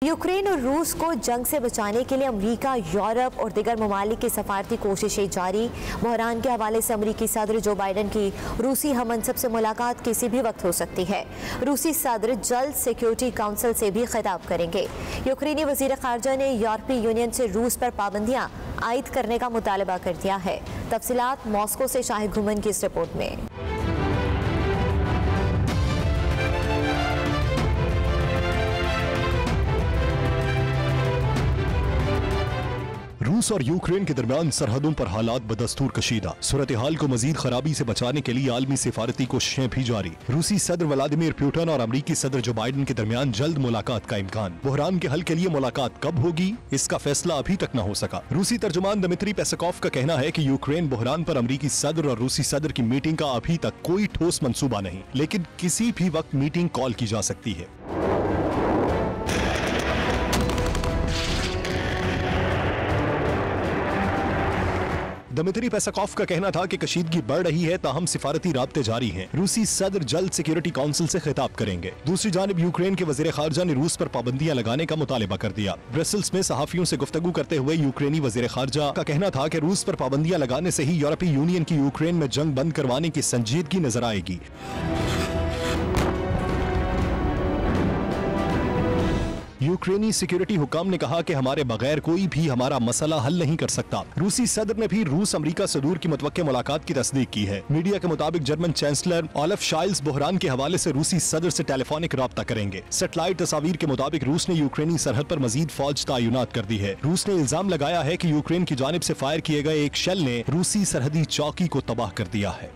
Ukraine और रूस को जंग से बचाने के लिए अमेरिका, यूरोप और दीगर ममालिक की सफारती कोशिशें जारी। बहरान के हवाले से अमेरिकी सदर जो बाइडन की रूसी हममनसब से मुलाकात किसी भी वक्त हो सकती है। रूसी सदर जल्द सिक्योरिटी काउंसिल से भी खिताब करेंगे। यूक्रेनी वजीर खारजा ने यूरोपीय यूनियन से रूस पर पाबंदियां आयद करने का मुतालबा कर दिया है। तफसीलात मॉस्को से शाहिद घुमन की इस रिपोर्ट में। रूस और यूक्रेन के दरमियान सरहदों पर हालात बदस्तूर कशीदा। सूरत हाल को मजीद खराबी से बचाने के लिए आलमी सिफारती कोशिशें भी जारी। रूसी सदर व्लादिमीर पुतिन और अमरीकी सदर जो बाइडन के दरमियान जल्द मुलाकात का इम्कान। बहरान के हल के लिए मुलाकात कब होगी, इसका फैसला अभी तक न हो सका। रूसी तर्जुमान दिमित्री पेस्कोव का कहना है कि यूक्रेन बहरान पर अमरीकी सदर और रूसी सदर की मीटिंग का अभी तक कोई ठोस मंसूबा नहीं, लेकिन किसी भी वक्त मीटिंग कॉल की जा सकती है। दिमित्री पेस्कोव का कहना था कि कशीदगी बढ़ रही है, ताहम सिफारती राब्ते जारी हैं। रूसी सदर जल्द सिक्योरिटी काउंसिल से खिताब करेंगे। दूसरी जानिब यूक्रेन के वजीर खारजा ने रूस पर पाबंदियां लगाने का मुतालिबा कर दिया। ब्रसेल्स में सहाफियों से गुफ्तगू करते हुए यूक्रेनी वजीर खारजा का कहना था कि रूस पर पाबंदियां लगाने से ही यूरोपीय यूनियन की यूक्रेन में जंग बंद करवाने की संजीदगी नजर आएगी। यूक्रेनी सिक्योरिटी हुकाम ने कहा कि हमारे बगैर कोई भी हमारा मसला हल नहीं कर सकता। रूसी सदर ने भी रूस अमेरिका सदूर की मुतवक्के मुलाकात की तस्दीक की है। मीडिया के मुताबिक जर्मन चांसलर ओलफ शाइल्स बहरान के हवाले से रूसी सदर से टेलीफोनिक राब्ता करेंगे। सेटेलाइट तस्वीर के मुताबिक रूस ने यूक्रेनी सरहद पर मजीद फौज तैनात कर दी है। रूस ने इल्जाम लगाया है कि यूक्रेन की जानिब से फायर किए गए एक शेल ने रूसी सरहदी चौकी को तबाह कर दिया है।